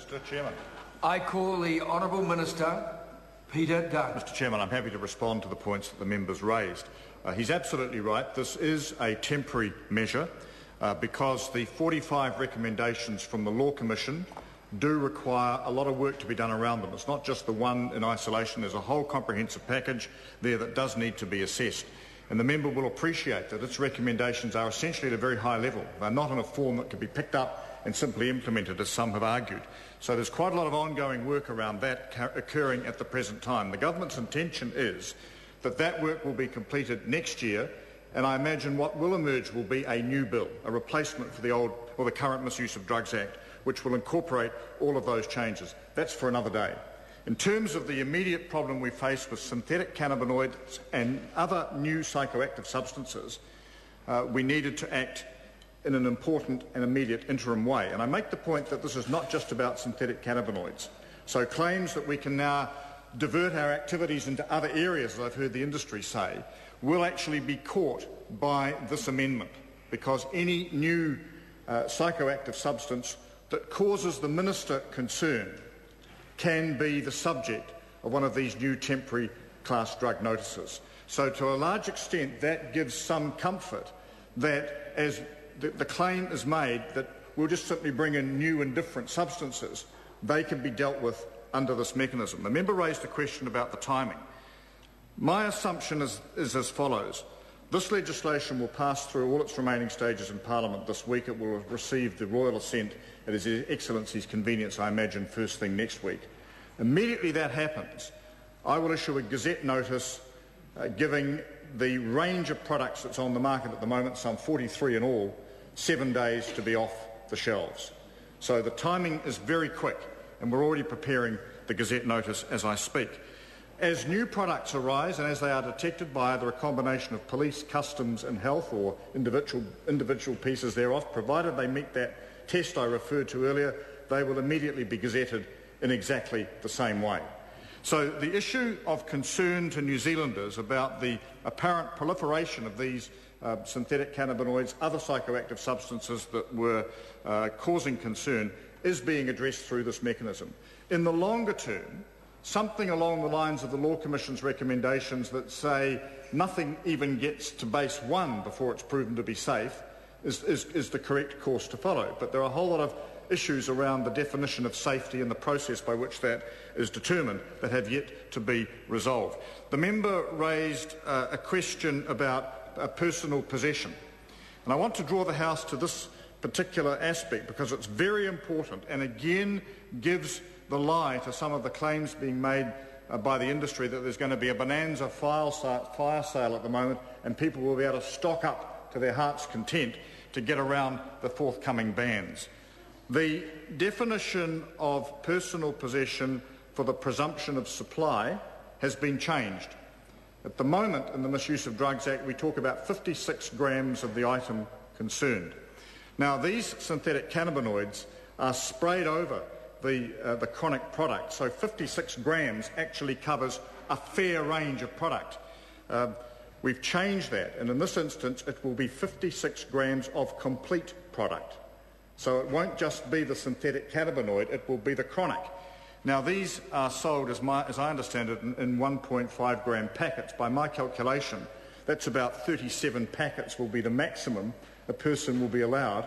Mr Chairman. I call the Honourable Minister Peter Dunn. Mr Chairman, I'm happy to respond to the points that the member's raised. He's absolutely right. This is a temporary measure because the 45 recommendations from the Law Commission do require a lot of work to be done around them. It's not just the one in isolation. There's a whole comprehensive package there that does need to be assessed. And the member will appreciate that its recommendations are essentially at a very high level. They're not in a form that can be picked up and simply implemented, as some have argued. So there's quite a lot of ongoing work around that occurring at the present time. The government's intention is that that work will be completed next year, and I imagine what will emerge will be a new bill, a replacement for the old or the current Misuse of Drugs Act, which will incorporate all of those changes. That's for another day. In terms of the immediate problem we face with synthetic cannabinoids and other new psychoactive substances, we needed to act in an important and immediate interim way. And I make the point that this is not just about synthetic cannabinoids. So claims that we can now divert our activities into other areas, as I've heard the industry say, will actually be caught by this amendment, because any new psychoactive substance that causes the Minister concern can be the subject of one of these new temporary class drug notices. So to a large extent that gives some comfort that as the claim is made that we'll just simply bring in new and different substances, they can be dealt with under this mechanism. The member raised a question about the timing. My assumption is as follows. This legislation will pass through all its remaining stages in Parliament this week. It will receive the royal assent at His Excellency's convenience, I imagine, first thing next week. Immediately that happens, I will issue a Gazette notice giving the range of products that's on the market at the moment, some 43 in all, 7 days to be off the shelves. So the timing is very quick, and we're already preparing the Gazette notice as I speak. As new products arise and as they are detected by either a combination of police, customs and health or individual pieces thereof, provided they meet that test I referred to earlier, they will immediately be gazetted in exactly the same way. So the issue of concern to New Zealanders about the apparent proliferation of these synthetic cannabinoids, other psychoactive substances that were causing concern, is being addressed through this mechanism. In the longer term, something along the lines of the Law Commission's recommendations that say nothing even gets to base 1 before it's proven to be safe is the correct course to follow. But there are a whole lot of issues around the definition of safety and the process by which that is determined that have yet to be resolved. The member raised a question about personal possession. And I want to draw the House to this particular aspect because it's very important and again gives the lie to some of the claims being made by the industry that there's going to be a bonanza fire sale at the moment and people will be able to stock up to their heart's content to get around the forthcoming bans. The definition of personal possession for the presumption of supply has been changed. At the moment in the Misuse of Drugs Act we talk about 56 grams of the item concerned. Now these synthetic cannabinoids are sprayed over the chronic product, so 56 grams actually covers a fair range of product. We've changed that, and in this instance it will be 56 grams of complete product. So it won't just be the synthetic cannabinoid, it will be the chronic. Now these are sold, as I understand it, in 1.5 gram packets. By my calculation, that's about 37 packets will be the maximum a person will be allowed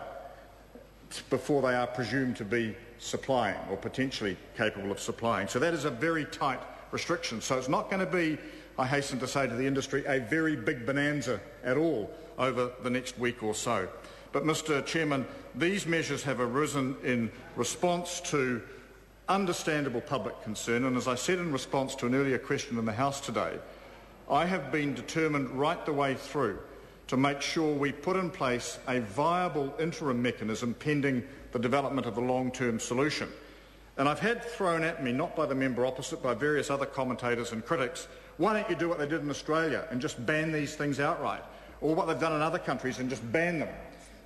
before they are presumed to be supplying or potentially capable of supplying. So that is a very tight restriction. So it's not going to be, I hasten to say to the industry, a very big bonanza at all over the next week or so. But Mr Chairman, these measures have arisen in response to understandable public concern, and as I said in response to an earlier question in the House today, I have been determined right the way through to make sure we put in place a viable interim mechanism pending the development of a long-term solution. And I've had thrown at me, not by the member opposite, by various other commentators and critics, why don't you do what they did in Australia and just ban these things outright, or what they've done in other countries and just ban them?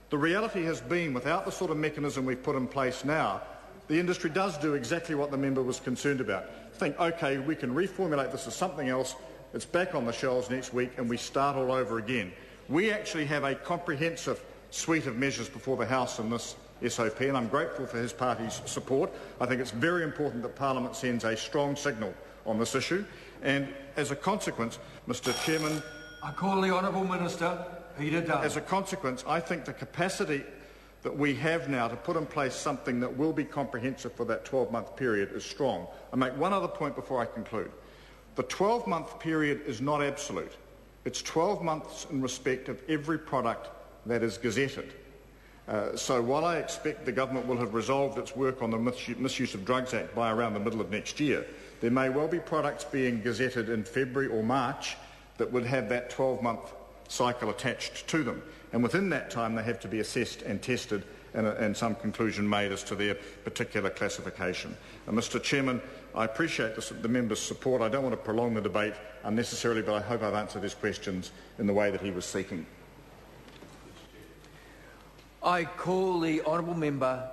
The reality has been, without the sort of mechanism we've put in place now, the industry does do exactly what the member was concerned about. Think, OK, we can reformulate this as something else, it's back on the shelves next week and we start all over again. We actually have a comprehensive suite of measures before the House in this SOP, and I'm grateful for his party's support. I think it's very important that Parliament sends a strong signal on this issue, and as a consequence, Mr Chairman, I call the Honourable Minister, Peter Dunn. As a consequence, I think the capacity that we have now to put in place something that will be comprehensive for that 12-month period is strong. I make one other point before I conclude. The 12-month period is not absolute. It's 12 months in respect of every product that is gazetted. So while I expect the government will have resolved its work on the Misuse of Drugs Act by around the middle of next year, there may well be products being gazetted in February or March that would have that 12-month cycle attached to them. And within that time, they have to be assessed and tested and some conclusion made as to their particular classification. Mr Chairman, I appreciate the member's support. I don't want to prolong the debate unnecessarily, but I hope I've answered his questions in the way that he was seeking. I call the Honourable Member